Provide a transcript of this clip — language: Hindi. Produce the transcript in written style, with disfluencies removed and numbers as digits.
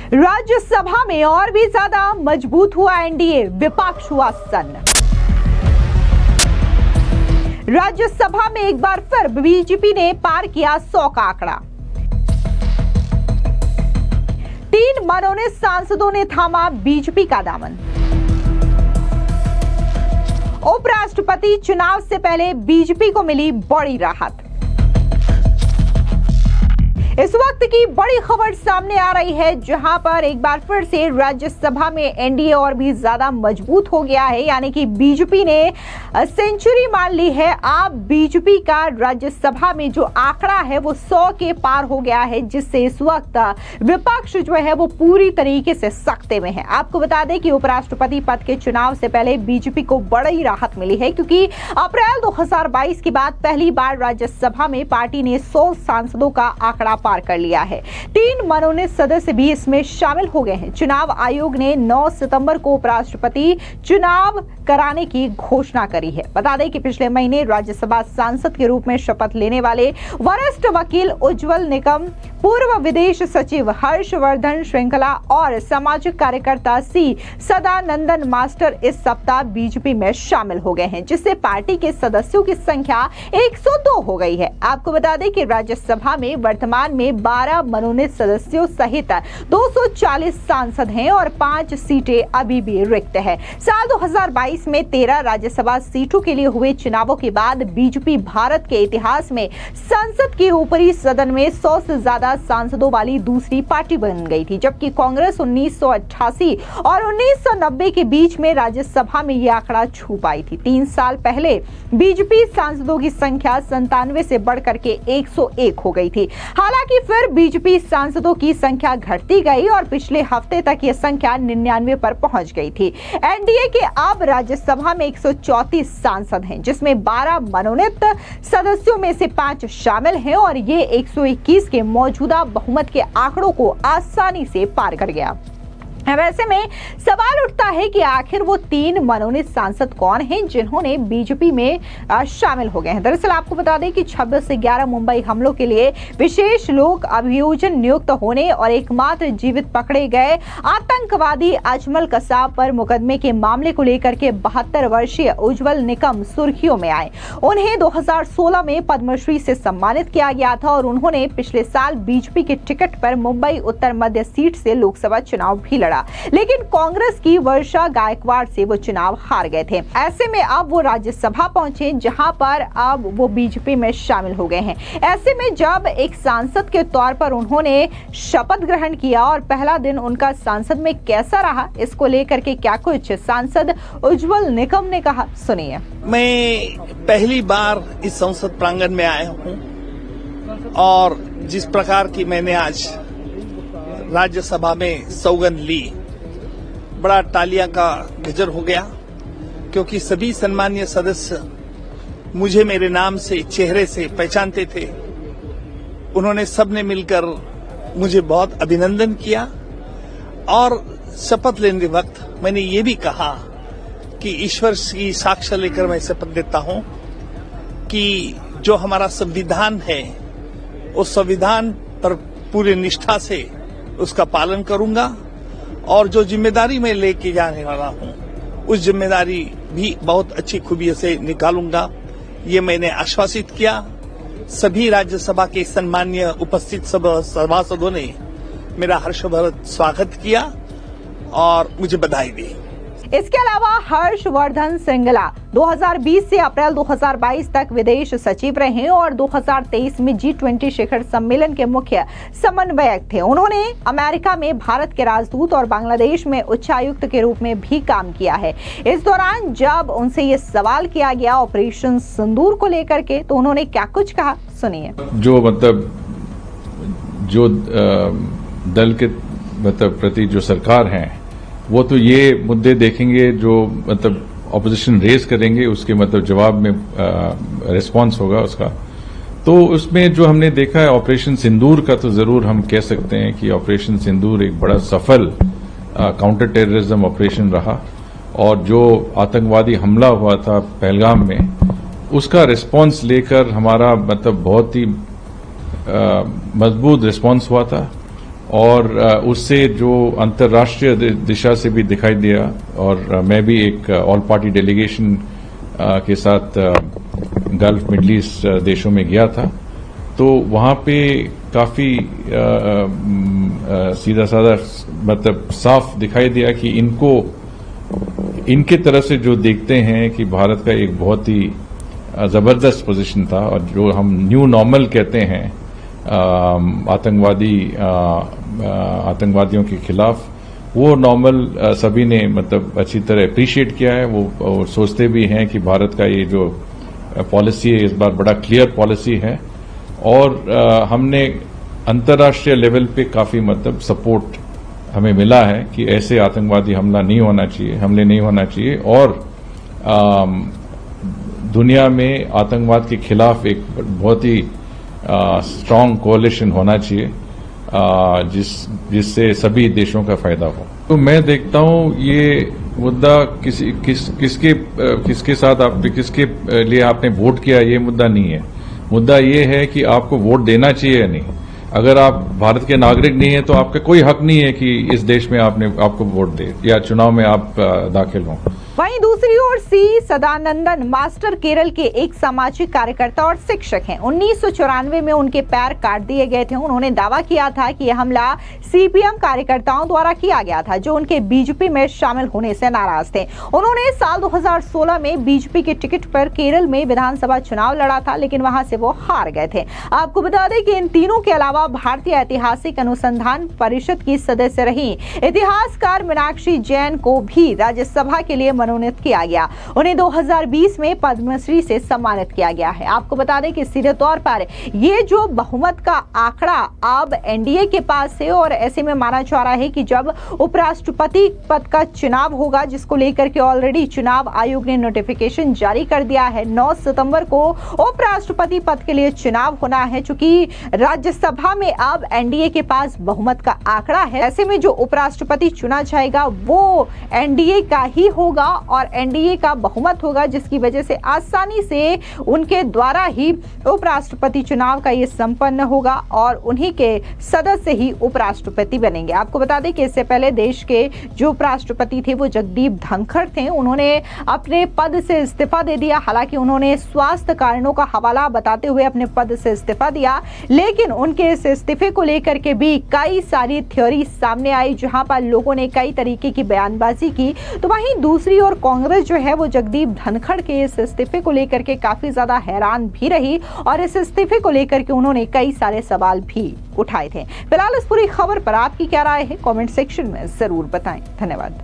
राज्यसभा में और भी ज्यादा मजबूत हुआ एनडीए, विपक्ष हुआ सन्न। राज्यसभा में एक बार फिर बीजेपी ने पार किया 100 का आंकड़ा। 3 मनोनीत सांसदों ने थामा बीजेपी का दामन। उपराष्ट्रपति चुनाव से पहले बीजेपी को मिली बड़ी राहत। इस वक्त की बड़ी खबर सामने आ रही है, जहां पर एक बार फिर से राज्यसभा में एनडीए और भी ज्यादा मजबूत हो गया है, यानी कि बीजेपी ने सेंचुरी मान ली है। अब बीजेपी का राज्यसभा में जो आंकड़ा है वो 100 के पार हो गया है, जिससे इस वक्त विपक्ष जो है वो पूरी तरीके से सख्ते में है। आपको बता दें कि उपराष्ट्रपति पद के चुनाव से पहले बीजेपी को बड़ी राहत मिली है, क्योंकि अप्रैल 2022 के बाद पहली बार राज्यसभा में पार्टी ने 100 सांसदों का आंकड़ा पार कर लिया है। 3 मनोनीत सदस्य भी इसमें शामिल हो गए हैं। चुनाव आयोग ने 9 सितंबर को उपराष्ट्रपति चुनाव कराने की घोषणा करी है। बता दें कि पिछले महीने राज्यसभा सांसद के रूप में शपथ लेने वाले वरिष्ठ वकील उज्जवल निकम, पूर्व विदेश सचिव हर्षवर्धन श्रृंखला और सामाजिक कार्यकर्ता सी सदानंदन मास्टर इस सप्ताह बीजेपी में शामिल हो गए हैं, जिससे पार्टी के सदस्यों की संख्या 102 हो गई है। आपको बता दें कि राज्यसभा में वर्तमान में 12 मनोनीत सदस्यों सहित 240 सांसद हैं और 5 सीटें अभी भी रिक्त है। साल 2022 में 13 राज्यसभा सीटों के लिए हुए चुनावों के बाद बीजेपी भारत के इतिहास में संसद के ऊपरी सदन में 100 से ज्यादा सांसदों वाली दूसरी पार्टी बन गई थी, जबकि कांग्रेस 1988 और 1990 के बीच में राज्यसभा में यह आंकड़ा छू पाई थी। 3 साल पहले बीजेपी सांसदों की संख्या 97 से बढ़कर के 101 हो गई थी। हालांकि फिर बीजेपी सांसदों की संख्या घटती गई और पिछले हफ्ते तक यह संख्या 99 पर पहुंच गई थी। एनडीए के अब राज्यसभा में 134 सांसद हैं, जिसमें 12 मनोनीत सदस्यों में से 5 शामिल हैं और ये 121 के मौजूदा बहुमत के आंकड़ों को आसानी से पार कर गया। वैसे में सवाल उठता है कि आखिर वो 3 मनोनीत सांसद कौन हैं जिन्होंने बीजेपी में शामिल हो गए हैं। दरअसल आपको बता दें कि 26 से 11 मुंबई हमलों के लिए विशेष लोक अभियोजन नियुक्त होने और एकमात्र जीवित पकड़े गए आतंकवादी अजमल कसाब पर मुकदमे के मामले को लेकर के 72 वर्षीय उज्जवल निकम सुर्खियों में आए। उन्हें 2016 में पद्मश्री से सम्मानित किया गया था और उन्होंने पिछले साल बीजेपी के टिकट पर मुंबई उत्तर मध्य सीट से लोकसभा चुनाव भी लड़ा, लेकिन कांग्रेस की वर्षा गायकवाड़ से वो चुनाव हार गए थे। ऐसे में अब वो राज्यसभा पहुंचे, जहां पर अब वो बीजेपी में शामिल हो गए हैं। ऐसे में जब एक सांसद के तौर पर उन्होंने शपथ ग्रहण किया और पहला दिन उनका सांसद में कैसा रहा, इसको लेकर के क्या कुछ सांसद उज्जवल निकम ने कहा, सुनिए। मैं पहली बार इस संसद प्रांगण में आया हूं और जिस प्रकार की मैंने आज राज्यसभा में सौगंध ली, बड़ा तालियां का गजर हो गया, क्योंकि सभी सम्मानीय सदस्य मुझे मेरे नाम से, चेहरे से पहचानते थे। उन्होंने सबने मिलकर मुझे बहुत अभिनंदन किया और शपथ लेने वक्त मैंने ये भी कहा कि ईश्वर की साक्ष्य लेकर मैं शपथ लेता हूं कि जो हमारा संविधान है उस संविधान पर पूरी निष्ठा से उसका पालन करूंगा और जो जिम्मेदारी मैं लेके जाने वाला हूं उस जिम्मेदारी भी बहुत अच्छी खूबी से निकालूंगा, ये मैंने आश्वासित किया। सभी राज्यसभा के सम्मानीय उपस्थित सभासदों ने मेरा हर्षभरित स्वागत किया और मुझे बधाई दी। इसके अलावा हर्षवर्धन श्रृंखला 2020 से अप्रैल 2022 तक विदेश सचिव रहे और 2023 में G20 शिखर सम्मेलन के मुख्य समन्वयक थे। उन्होंने अमेरिका में भारत के राजदूत और बांग्लादेश में उच्चायुक्त के रूप में भी काम किया है। इस दौरान जब उनसे ये सवाल किया गया ऑपरेशन सिंदूर को लेकर के, तो उन्होंने क्या कुछ कहा, सुनिए। जो दल के प्रति जो सरकार है वो तो ये मुद्दे देखेंगे जो ऑपोजिशन रेज करेंगे, उसके जवाब में रिस्पांस होगा उसका। तो उसमें जो हमने देखा है ऑपरेशन सिंदूर का, तो जरूर हम कह सकते हैं कि ऑपरेशन सिंदूर एक बड़ा सफल काउंटर टेररिज्म ऑपरेशन रहा और जो आतंकवादी हमला हुआ था पहलगाम में, उसका रिस्पांस लेकर हमारा बहुत ही मजबूत रिस्पांस हुआ था और उससे जो अंतर्राष्ट्रीय दिशा से भी दिखाई दिया। और मैं भी एक ऑल पार्टी डेलीगेशन के साथ गल्फ मिडल ईस्ट देशों में गया था, तो वहां पे काफी सीधा साधा मतलब साफ दिखाई दिया कि इनके तरफ से जो देखते हैं कि भारत का एक बहुत ही जबरदस्त पोजीशन था, और जो हम न्यू नॉर्मल कहते हैं आतंकवादियों के खिलाफ, वो नॉर्मल सभी ने मतलब अच्छी तरह अप्रिशिएट किया है। वो सोचते भी हैं कि भारत का ये जो पॉलिसी है इस बार बड़ा क्लियर पॉलिसी है, और हमने अंतर्राष्ट्रीय लेवल पे काफी मतलब सपोर्ट हमें मिला है कि ऐसे आतंकवादी हमले नहीं होना चाहिए, और दुनिया में आतंकवाद के खिलाफ एक बहुत ही स्ट्रांग कोalition होना चाहिए, जिससे सभी देशों का फायदा हो। तो मैं देखता हूं ये मुद्दा किसके साथ किसके लिए आपने वोट किया, ये मुद्दा नहीं है। मुद्दा ये है कि आपको वोट देना चाहिए या नहीं। अगर आप भारत के नागरिक नहीं है तो आपका कोई हक नहीं है कि इस देश में आपको वोट दे या चुनाव में आप दाखिल हों। वहीं दूसरी ओर सी सदानंदन मास्टर केरल के एक सामाजिक कार्यकर्ता और शिक्षक हैं। 1994 में उनके पैर काट दिए गए थे। उन्होंने दावा किया था कि यह हमला सीपीएम कार्यकर्ताओं द्वारा किया गया था, जो उनके बीजेपी में शामिल होने से नाराज थे। उन्होंने साल 2016 में बीजेपी के टिकट पर केरल में विधानसभा चुनाव लड़ा था, लेकिन वहां से वो हार गए थे। आपको बता दें कि इन तीनों के अलावा भारतीय ऐतिहासिक अनुसंधान परिषद की सदस्य रही इतिहासकार मीनाक्षी जैन को भी राज्यसभा के लिए मनोनीत किया गया। उन्हें 2020 में पद्मश्री से सम्मानित किया गया है। आपको बता दें कि सीधे तौर पर ये जो बहुमत का आंकड़ा अब एनडीए के पास है, और ऐसे में माना जा रहा है कि जब उपराष्ट्रपति पद का चुनाव होगा, जिसको लेकर के ऑलरेडी चुनाव आयोग ने नोटिफिकेशन जारी कर दिया है, 9 सितंबर को उपराष्ट्रपति पद के लिए चुनाव होना है। चूंकि राज्यसभा में अब एनडीए के पास बहुमत का आंकड़ा है, ऐसे में जो उपराष्ट्रपति चुना जाएगा वो एनडीए का ही होगा और एनडीए का बहुमत होगा, जिसकी वजह से आसानी से उनके द्वारा ही उपराष्ट्रपति चुनाव का ये संपन्न होगा और उन्हीं के सदस्य ही उपराष्ट्रपति बनेंगे। आपको बता दें कि इससे पहले देश के जो उपराष्ट्रपति थे वो जगदीप धनखड़ थे। उन्होंने अपने पद से इस्तीफा दे दिया। हालांकि उन्होंने स्वास्थ्य कारणों का हवाला बताते हुए अपने पद से इस्तीफा दिया, लेकिन उनके इस इस्तीफे को लेकर के भी कई सारी थ्योरी सामने आई, जहां पर लोगों ने कई तरीके की बयानबाजी की। तो वहीं दूसरी ओर कांग्रेस जो है वो जगदीप धनखड़ के इस इस्तीफे को लेकर के काफी ज्यादा हैरान भी रही, और इस इस्तीफे को लेकर के उन्होंने कई सारे सवाल भी उठाए थे। फिलहाल इस पूरी खबर पर आपकी क्या राय है, कमेंट सेक्शन में जरूर बताएं। धन्यवाद।